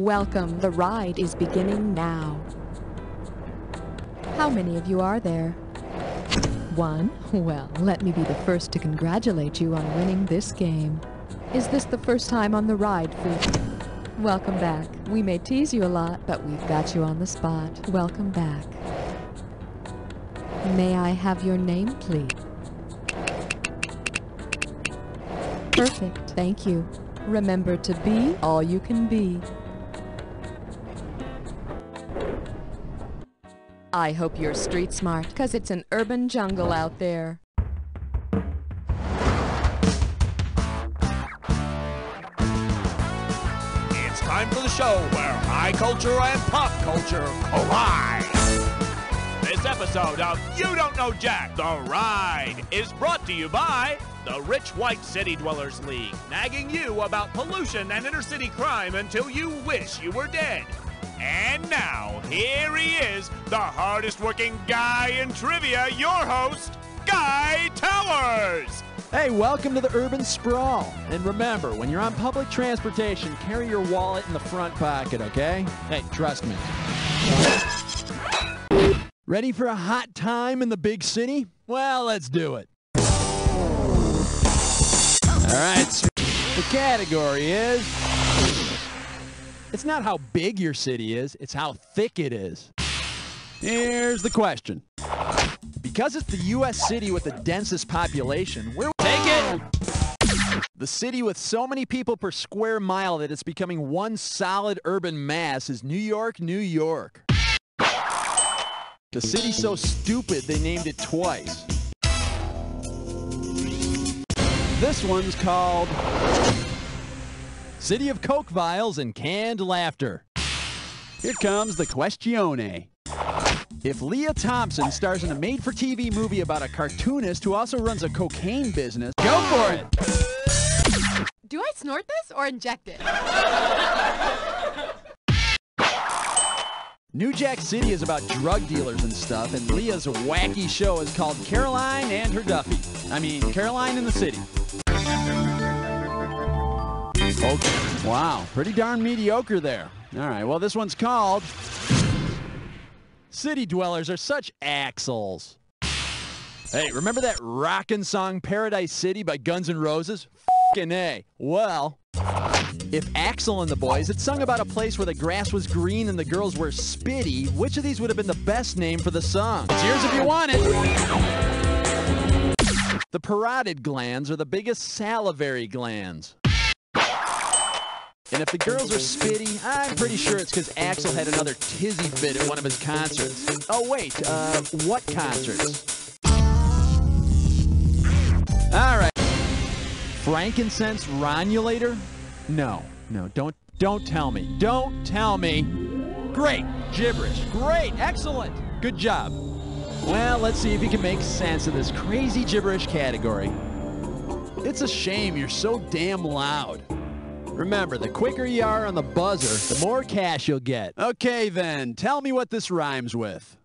Welcome. The ride is beginning now. How many of you are there? One? Well, let me be the first to congratulate you on winning this game. Is this the first time on the ride, Fruit? Welcome back. We may tease you a lot, but we've got you on the spot. Welcome back. May I have your name, please? Perfect. Thank you. Remember to be all you can be. I hope you're street smart, 'cause it's an urban jungle out there. It's time for the show where high culture and pop culture collide. This episode of You Don't Know Jack, The Ride, is brought to you by the Rich White City Dwellers League, nagging you about pollution and inner-city crime until you wish you were dead. And now, here he is, the hardest-working guy in trivia, your host, Guy Towers! Hey, welcome to the Urban Sprawl. And remember, when you're on public transportation, carry your wallet in the front pocket, okay? Hey, trust me. Ready for a hot time in the big city? Well, let's do it. All right, so the category is... It's not how big your city is, it's how thick it is. Here's the question. Because it's the U.S. city with the densest population, where take it? The city with so many people per square mile that it's becoming one solid urban mass is New York, New York. The city's so stupid they named it twice. This one's called City of Coke Vials and Canned Laughter. Here comes the questione. If Leah Thompson stars in a made-for-TV movie about a cartoonist who also runs a cocaine business, go for it! Do I snort this or inject it? New Jack City is about drug dealers and stuff, and Leah's wacky show is called Caroline and Her Duffy. I mean, Caroline in the City. Okay. Wow, pretty darn mediocre there. All right, well, this one's called City Dwellers Are Such Axles. Hey, remember that rockin' song Paradise City by Guns N' Roses? F***ing A. Well, if Axl and the Boys had sung about a place where the grass was green and the girls were spitty, which of these would have been the best name for the song? It's yours if you want it. The parotid glands are the biggest salivary glands. And if the girls are spitty, I'm pretty sure it's because Axl had another tizzy fit at one of his concerts. Oh, wait, what concerts? All right. Frankincense Ronulator? No, don't tell me. Don't tell me. Great, gibberish, great, excellent, good job. Well, let's see if you can make sense of this crazy gibberish category. It's a shame you're so damn loud. Remember, the quicker you are on the buzzer, the more cash you'll get. Okay, then, tell me what this rhymes with.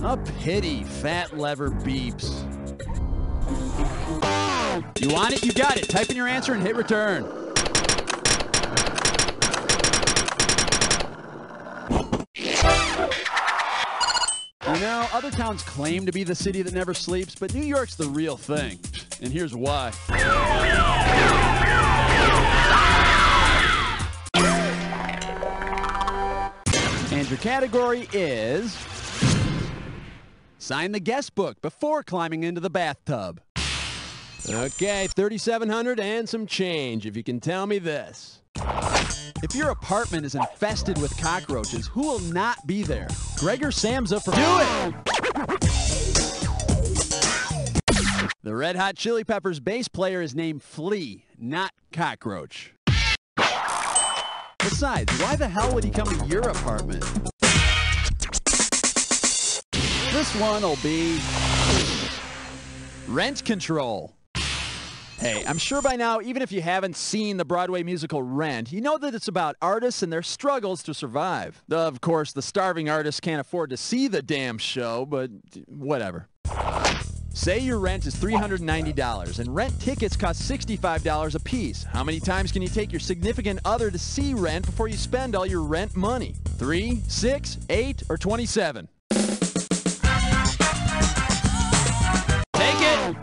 A pity, fat lever beeps. You want it? You got it. Type in your answer and hit return. You know, other towns claim to be the city that never sleeps, but New York's the real thing. And here's why. And your category is sign the guest book before climbing into the bathtub. Okay, $3,700 and some change, if you can tell me this. If your apartment is infested with cockroaches, who will not be there? Gregor Samsa for Do It! The Red Hot Chili Peppers bass player is named Flea, not Cockroach. Besides, why the hell would he come to your apartment? This one will be Rent Control. Hey, I'm sure by now, even if you haven't seen the Broadway musical Rent, you know that it's about artists and their struggles to survive. Of course, the starving artists can't afford to see the damn show, but whatever. Say your rent is $390 and rent tickets cost $65 a piece. How many times can you take your significant other to see rent before you spend all your rent money? 3, 6, 8, or 27? Take it!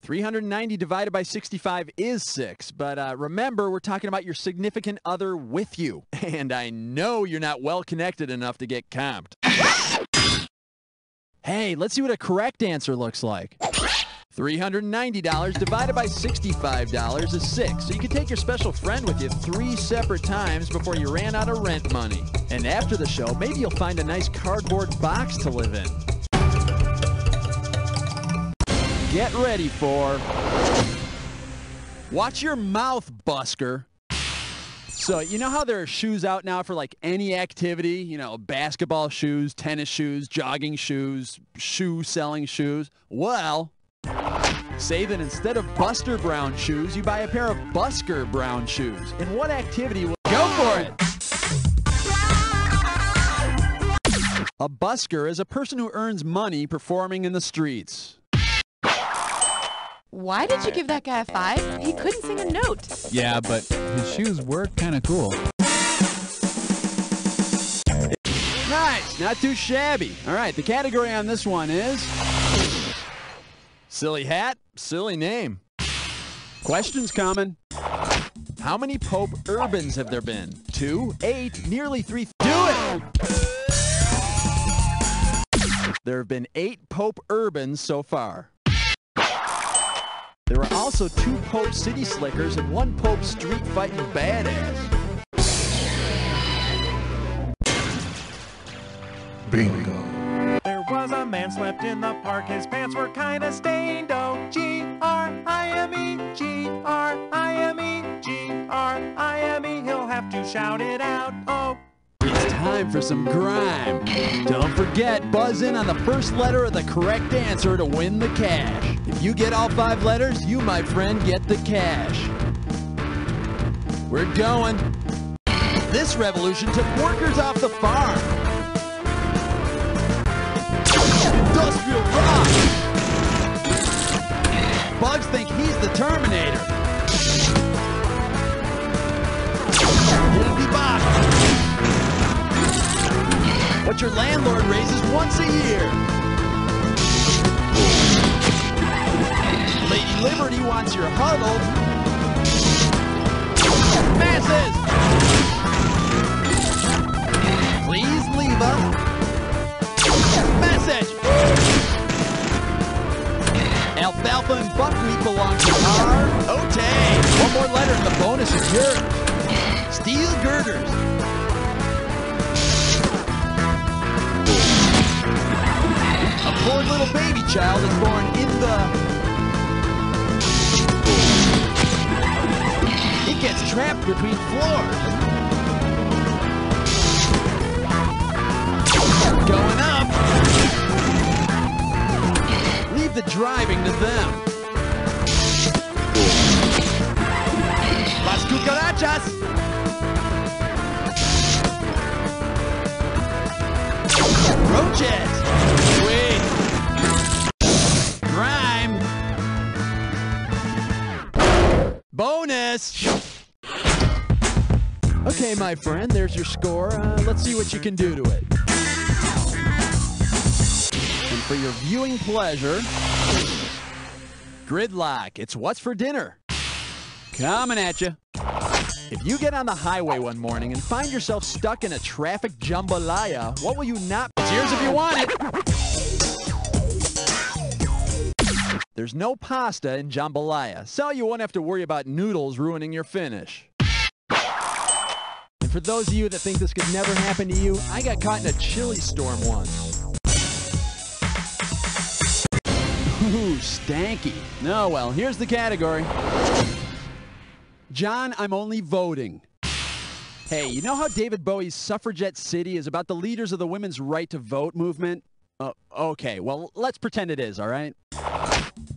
390 divided by 65 is 6, but remember, we're talking about your significant other with you. And I know you're not well connected enough to get comped. Hey, let's see what a correct answer looks like. $390 divided by $65 is 6, so you can take your special friend with you 3 separate times before you ran out of rent money. And after the show, maybe you'll find a nice cardboard box to live in. Get ready for... Watch your mouth, busker. So, you know how there are shoes out now for like any activity? You know, basketball shoes, tennis shoes, jogging shoes, shoe-selling shoes. Well, say that instead of Buster Brown shoes, you buy a pair of Busker Brown shoes. In what activity will... Go for it! A busker is a person who earns money performing in the streets. Why did you give that guy a 5? He couldn't sing a note. Yeah, but his shoes were kind of cool. Nice, not too shabby. All right, the category on this one is silly hat, silly name. Questions coming. How many Pope Urbans have there been? 2, 8, nearly 3. Do it! There have been 8 Pope Urbans so far. There were also 2 Pope City Slickers and 1 Pope Street Fighting Badass. Bingo. There was a man slept in the park, his pants were kinda stained. Oh, G-R-I-M-E, G-R-I-M-E, G-R-I-M-E, he'll have to shout it out. Oh. It's time for some grime. Don't forget, buzz in on the first letter of the correct answer to win the cash. If you get all 5 letters, you, my friend, get the cash. We're going. This revolution took workers off the farm. Industrial rock. Bugs think he's the Terminator. He'll be back. What your landlord raises once a year. Lady Liberty wants your huddle. Masses! Please leave us. Message! Alfalfa and buckwheat belong to our Otay. One more letter and the bonus is yours. Steel girders. A poor little baby child is born in the... It gets trapped between floors. Going up. Leave the driving to them. Las cucarachas. Roaches. Sweet. Grime. Bonus. Okay, my friend, there's your score. Let's see what you can do to it. And for your viewing pleasure, Gridlock, it's what's for dinner. Coming at you. If you get on the highway one morning and find yourself stuck in a traffic jambalaya, what will you not... It's yours if you want it. There's no pasta in jambalaya, so you won't have to worry about noodles ruining your finish. And for those of you that think this could never happen to you, I got caught in a chili storm once. Ooh, stanky. Oh, well, here's the category. John, I'm only voting. Hey, you know how David Bowie's Suffragette City is about the leaders of the women's right to vote movement? Okay, well, let's pretend it is, all right?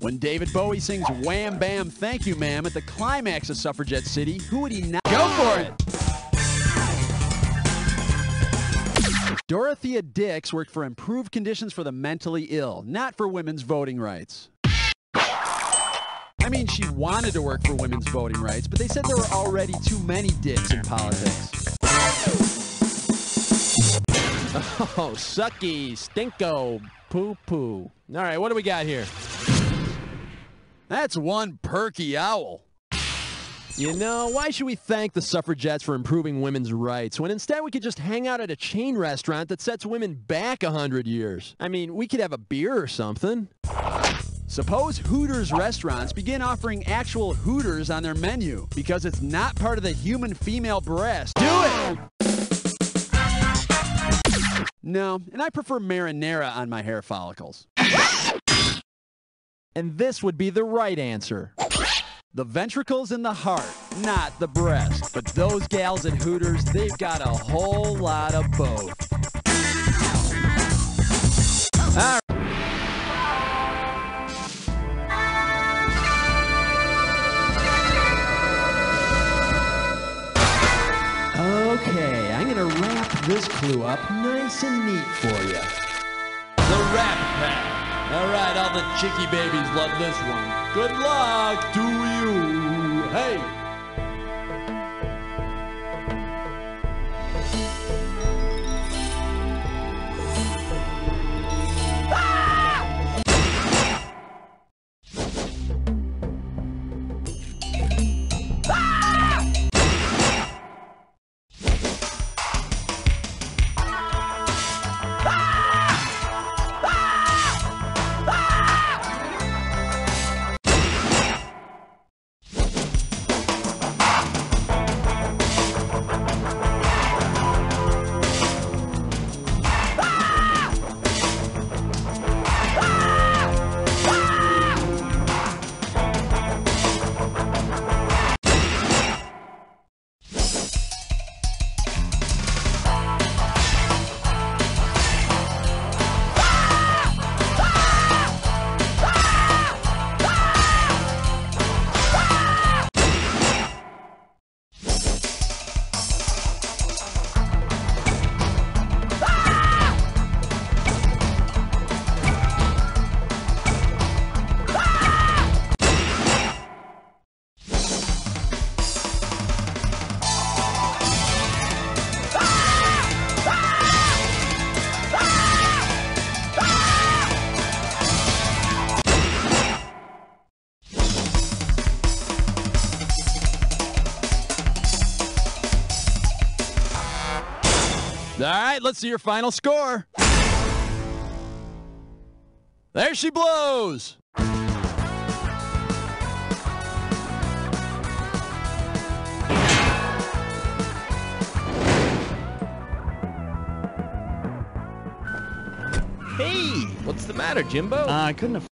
When David Bowie sings Wham Bam Thank You Ma'am at the climax of Suffragette City, who would he not... Go for it! Dorothea Dix worked for improved conditions for the mentally ill, not for women's voting rights. I mean, she wanted to work for women's voting rights, but they said there were already too many dicks in politics. Oh, sucky, stinko, poo-poo. All right, what do we got here? That's one perky owl. You know, why should we thank the suffragettes for improving women's rights when instead we could just hang out at a chain restaurant that sets women back 100 years? I mean, we could have a beer or something. Suppose Hooters restaurants begin offering actual Hooters on their menu because it's not part of the human female breast. Do it! No, and I prefer marinara on my hair follicles. And this would be the right answer. The ventricles in the heart, not the breast. But those gals at Hooters, they've got a whole lot of both. All right. Okay, I'm gonna wrap this clue up nice and neat for you. The Rat Pack. All right, all the chicky babies love this one. Good luck to you. Hey. All right, let's see your final score. There she blows. Hey, what's the matter, Jimbo? I couldn't have